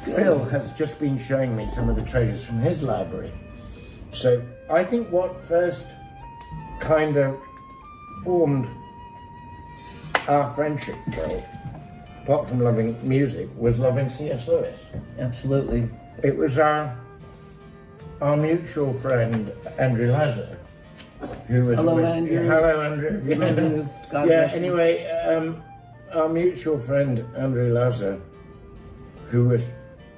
Phil has just been showing me some of the treasures from his library. So I think what first kind of formed our friendship, Phil, apart from loving music, was loving C.S. Lewis. Absolutely. It was our mutual friend, Andrew Lazar, who was... Hello, Andrew. Hello, Andrew. Andrew. God Yeah, bless you. anyway, our mutual friend, Andrew Lazar, who was,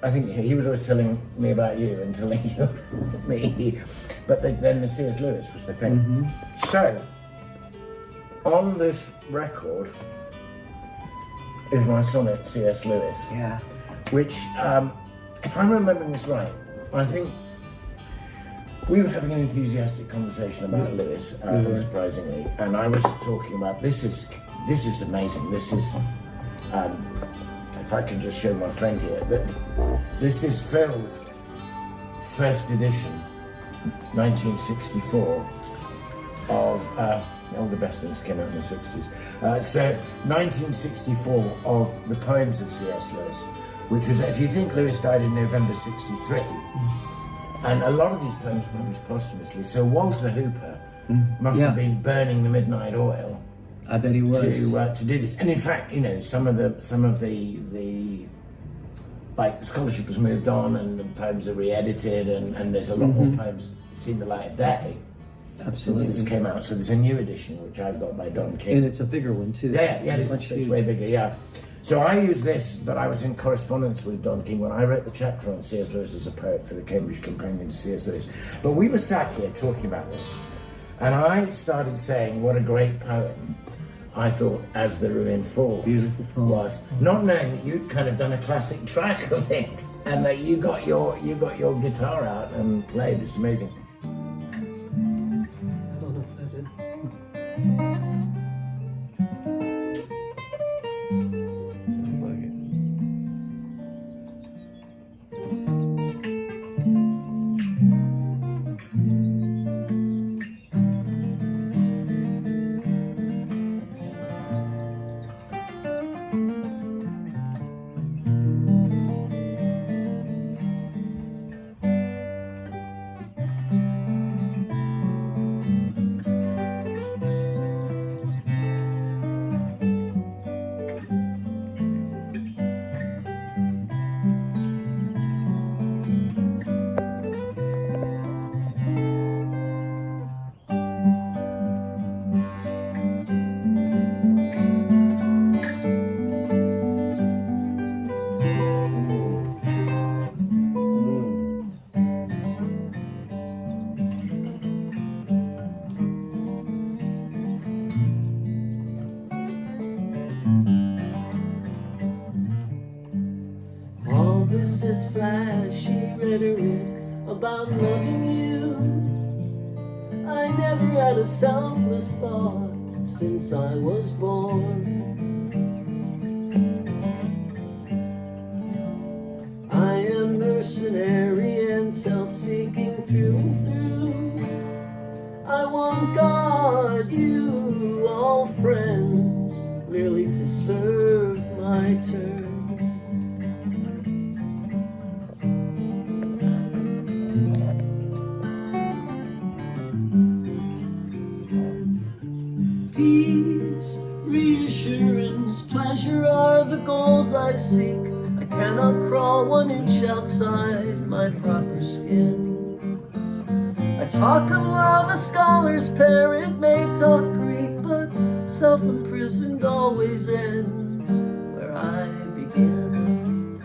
I think he was always telling me about you and telling you about me, but then the C.S. Lewis was the thing. So, on this record is my sonnet, C.S. Lewis, Yeah. which, if I'm remembering this right, I think we were having an enthusiastic conversation about Lewis, unsurprisingly, and I was talking about this is amazing. This is, if I can just show my friend here, that this is Phil's first edition, 1964, of all the best things came out in the 60s. So 1964 of the poems of C.S. Lewis, which was, if you think Lewis died in November 63, and a lot of these poems were published posthumously, so Walter Hooper must have been burning the midnight oil. I bet he was. To do this. And in fact, you know, some of the like scholarship has moved on and the poems are re-edited and there's a lot more poems seen the light of day. Absolutely. Since this came out. So there's a new edition which I've got by Don King. And it's a bigger one too. Yeah, it's way bigger, yeah. So I use this, but I was in correspondence with Don King when I wrote the chapter on C.S. Lewis as a poet for the Cambridge Companion to C.S. Lewis. But we were sat here talking about this, and I started saying what a great poem I thought As the Ruin Falls Beautiful poem. was, not knowing that you'd kind of done a classic track of it, and that you got your guitar out and played. It's amazing. I don't know if that's it. All this is flashy rhetoric about loving you. I never had a selfless thought since I was born. I am mercenary and self-seeking through and through. I want God, you, all friends, merely to serve my turn. Peace, reassurance, pleasure are the goals I seek. I cannot crawl 1 inch outside my proper skin. I talk of love, a scholar's parent may talk Greek, but self-imprisoned always end where I begin.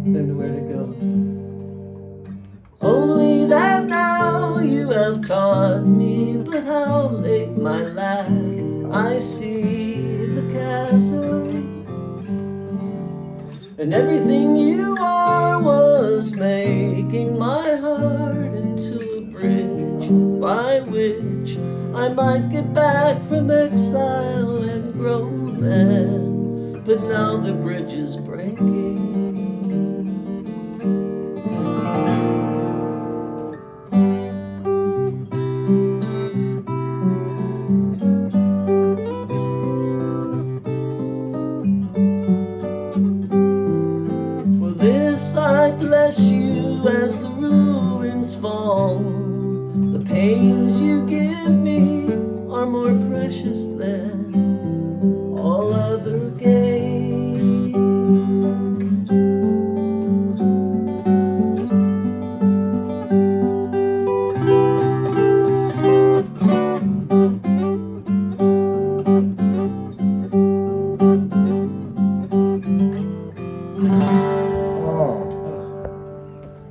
Then where to go? Only that now you have taught me, but how late my lack, I see the chasm. And everything you are was making my heart into a bridge by which I might get back from exile and grow man. But now the bridge is breaking. This I bless you as the ruins fall. The pains you give me are more precious than all other gains. Oh,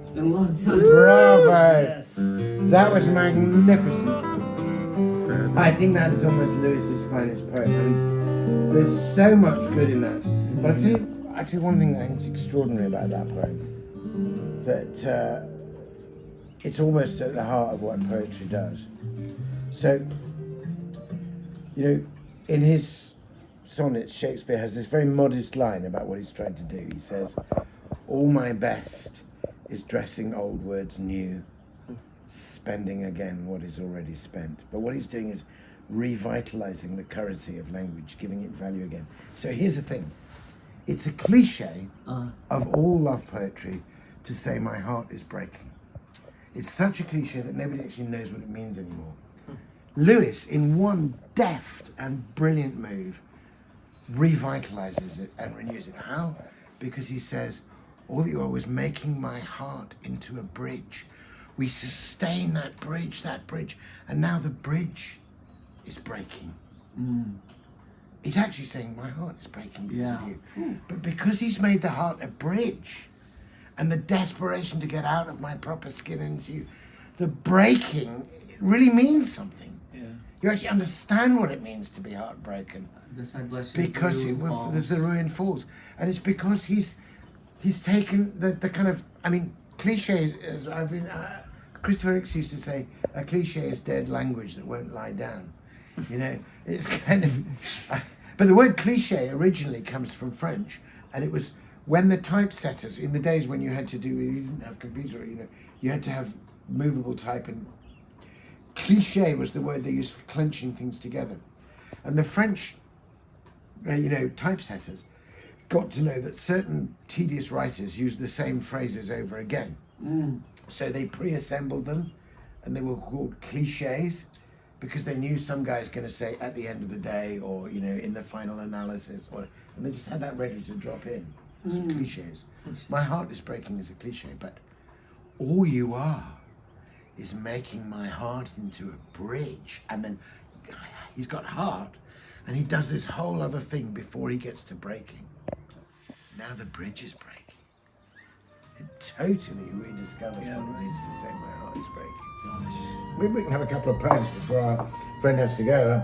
It's been a long time. bravo! Yes. That was magnificent. I think that is almost Lewis's finest poem. I mean, there's so much good in that. But I'll tell you one thing that I think is extraordinary about that poem. That it's almost at the heart of what poetry does. So, you know, in his sonnets, Shakespeare has this very modest line about what he's trying to do. He says, "All my best is dressing old words new, spending again what is already spent." But what he's doing is revitalizing the currency of language, giving it value again. So here's the thing. It's a cliche of all love poetry to say my heart is breaking. It's such a cliche that nobody actually knows what it means anymore. Lewis, in one deft and brilliant move, revitalizes it and renews it. How? Because he says, all you are was making my heart into a bridge. We sustain that bridge, and now the bridge is breaking. He's actually saying my heart is breaking because of you. But because he's made the heart a bridge, and the desperation to get out of my proper skin into you, the breaking really means something. You actually understand what it means to be heartbroken. This I bless you Because there's the ruin falls. And it's because he's taken the kind of, I mean, cliches, as I've been, Christopher Hicks used to say, a cliche is dead language that won't lie down. You know, it's kind of, but the word cliche originally comes from French, and it was when the typesetters, in the days when you didn't have computer, you know, you had to have movable type, and cliche was the word they used for clenching things together. And the French, typesetters got to know that certain tedious writers used the same phrases over again. So they pre-assembled them, and they were called cliches, because they knew some guy's going to say at the end of the day, or in the final analysis, and they just had that ready to drop in. Cliches. My heart is breaking is a cliche, but all you are is making my heart into a bridge. And then he's got heart, and he does this whole other thing before he gets to breaking. Now the bridge is breaking. It totally rediscovers what it means to say my heart is breaking. Maybe we can have a couple of poems before our friend has to go.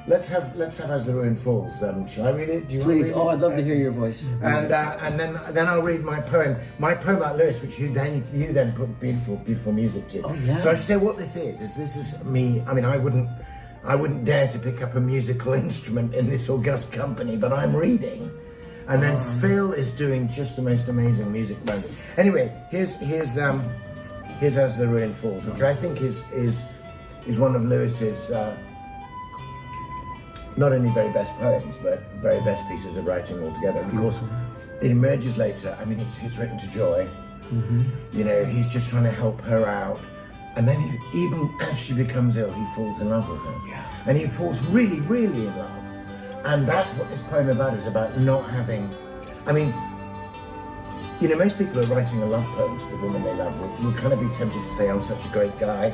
Let's have As the Ruin Falls. Shall I read it? Do you Please. want to read it? I'd love to hear your voice. And then I'll read my poem about Lewis, which you then put beautiful music to. Oh yeah. So I should say what this is me. I mean, I wouldn't dare to pick up a musical instrument in this august company, but I'm reading, and then Phil is doing just the most amazing music around it. Anyway, here's As the Ruin Falls, which I think is one of Lewis's not only very best poems, but very best pieces of writing altogether. And of course, it emerges later. I mean, it's written to Joy. He's just trying to help her out. And then even as she becomes ill, he falls in love with her. Yeah. And he falls really, really in love. And that's what this poem is about not having, I mean, most people are writing a love poem to the woman they love. You'll kind of be tempted to say, I'm such a great guy.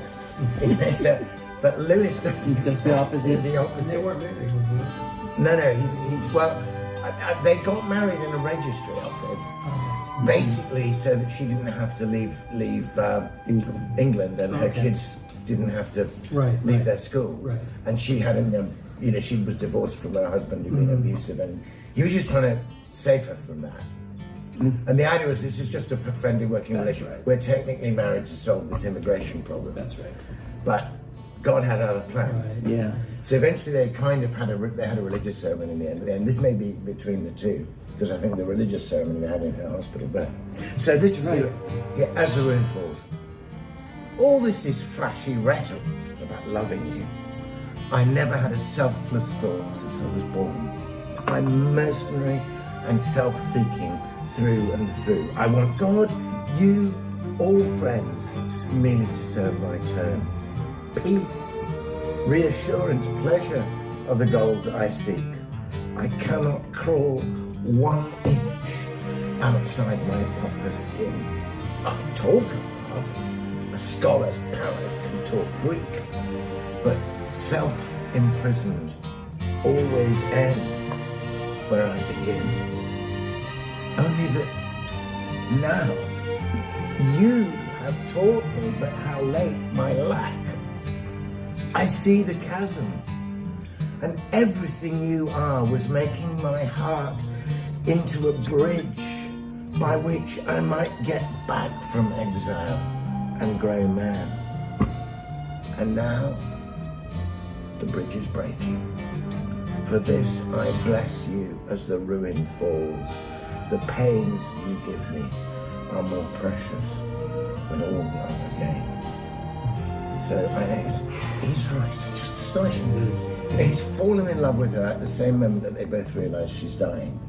But Lewis does the opposite. The opposite. They weren't married. No, they got married in a registry office, basically so that she didn't have to leave England, and her kids didn't have to leave their schools. Right. And she had she was divorced from her husband who'd been abusive, and he was just trying to save her from that. And the idea was, this is just a friendly working relationship. Right. We're technically married to solve this immigration problem. That's right. But God had other plans. Right. Yeah. So eventually they kind of had a religious ceremony in the end. And this may be between the two, because I think the religious ceremony they had in her hospital bed. So this is As the Ruin Falls. All this is flashy rhetoric about loving you. I never had a selfless thought since I was born. I'm mercenary and self-seeking through and through. I want God, you, all friends, merely to serve my turn. Peace, reassurance, pleasure are the goals I seek. I cannot crawl 1 inch outside my proper skin. I talk of a scholar's parrot can talk Greek, but self-imprisoned always end where I begin. Only that now you have taught me but how late my lack. I see the chasm, and everything you are was making my heart into a bridge by which I might get back from exile and grow man. And now the bridge is breaking. For this I bless you as the ruin falls. The pains you give me are more precious than all other gains. So he's right, it's just astonishing. He's fallen in love with her at the same moment that they both realise she's dying.